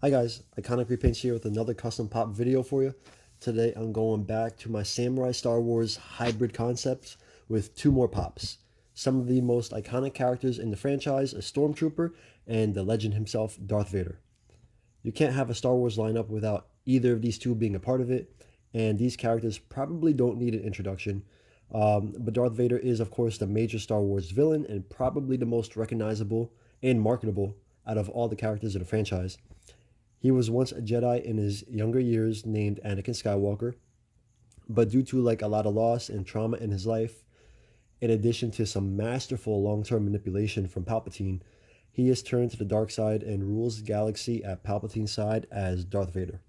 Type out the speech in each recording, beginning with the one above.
Hi guys, Iconic Repaints here with another custom pop video for you. Today I'm going back to my Samurai Star Wars hybrid concepts with two more pops. Some of the most iconic characters in the franchise, a Stormtrooper and the legend himself, Darth Vader. You can't have a Star Wars lineup without either of these two being a part of it, and these characters probably don't need an introduction. But Darth Vader is, of course, the major Star Wars villain and probably the most recognizable and marketable out of all the characters in the franchise. He was once a Jedi in his younger years named Anakin Skywalker, but due to like a lot of loss and trauma in his life, in addition to some masterful long-term manipulation from Palpatine, he has turned to the dark side and rules the galaxy at Palpatine's side as Darth Vader.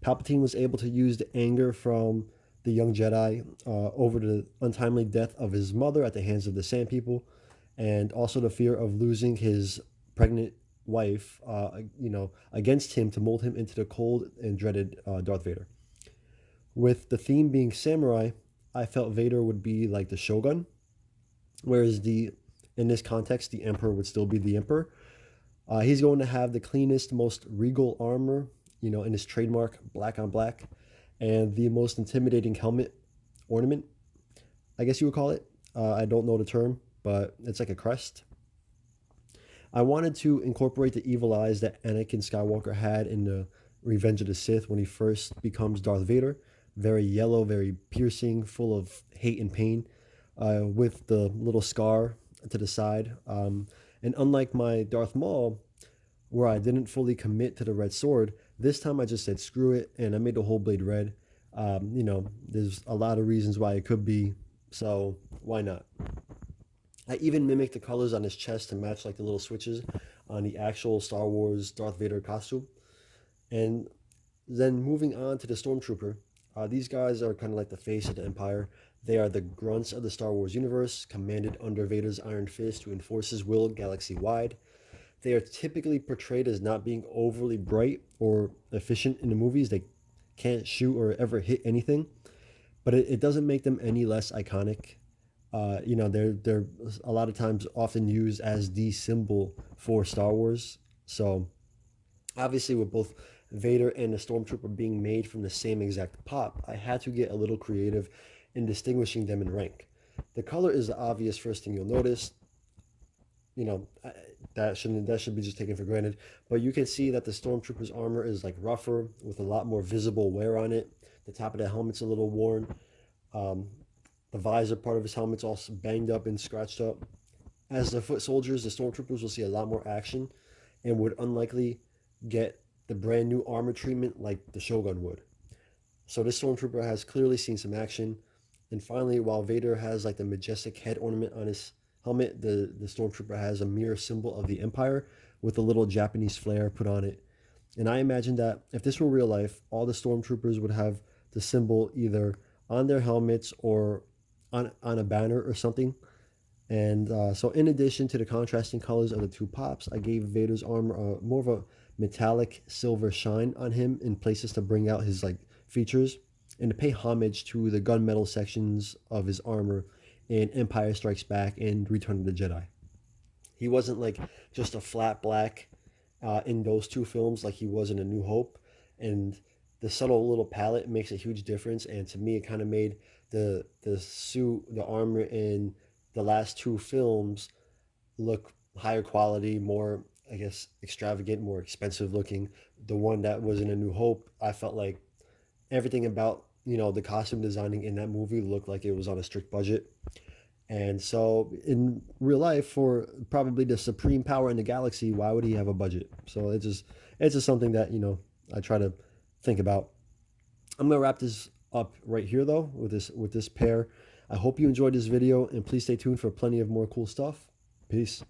Palpatine was able to use the anger from the young Jedi over the untimely death of his mother at the hands of the Sand People, and also the fear of losing his pregnant wife, against him to mold him into the cold and dreaded Darth Vader. With the theme being samurai, I felt Vader would be like the Shogun, whereas in this context, the Emperor would still be the Emperor. He's going to have the cleanest, most regal armor, in his trademark black on black, and the most intimidating helmet ornament, I guess you would call it. I don't know the term, but it's like a crest. I wanted to incorporate the evil eyes that Anakin Skywalker had in the Revenge of the Sith when he first becomes Darth Vader. Very yellow, very piercing, full of hate and pain, with the little scar to the side. And unlike my Darth Maul, where I didn't fully commit to the red sword, this time I just said screw it and I made the whole blade red. There's a lot of reasons why it could be, so why not? I even mimicked the colors on his chest to match like the little switches on the actual Star Wars Darth Vader costume. And then moving on to the Stormtrooper, these guys are kind of like the face of the Empire. They are the grunts of the Star Wars universe, commanded under Vader's iron fist to enforce his will galaxy-wide. They are typically portrayed as not being overly bright or efficient in the movies. They can't shoot or ever hit anything, but it doesn't make them any less iconic. They're a lot of times often used as the symbol for Star Wars. So obviously with both Vader and the Stormtrooper being made from the same exact pop, I had to get a little creative in distinguishing them in rank. The color is the obvious first thing you'll notice. That should be just taken for granted. But you can see that the Stormtrooper's armor is like rougher with a lot more visible wear on it. The top of the helmet's a little worn. The visor part of his helmet's all banged up and scratched up. As the foot soldiers, the Stormtroopers will see a lot more action and would unlikely get the brand new armor treatment like the Shogun would. So this Stormtrooper has clearly seen some action. And finally, while Vader has like the majestic head ornament on his helmet, the Stormtrooper has a mirror symbol of the Empire with a little Japanese flair put on it. And I imagine that if this were real life, all the Stormtroopers would have the symbol either on their helmets or on a banner or something. And so in addition to the contrasting colors of the two pops, I gave Vader's armor more of a metallic silver shine on him in places to bring out his like features and to pay homage to the gunmetal sections of his armor in Empire Strikes Back and Return of the Jedi. He wasn't like just a flat black in those two films like he was in A New Hope, and the subtle little palette makes a huge difference. And to me, it kind of made the suit, the armor in the last two films look higher quality, more, I guess, extravagant, more expensive looking. The one that was in A New Hope, I felt like everything about the costume designing in that movie looked like it was on a strict budget. And so in real life, for probably the supreme power in the galaxy, why would he have a budget? So it's just something that I try to think about. I'm gonna wrap this up right here though with this pair. I hope you enjoyed this video, and please stay tuned for plenty of more cool stuff. Peace.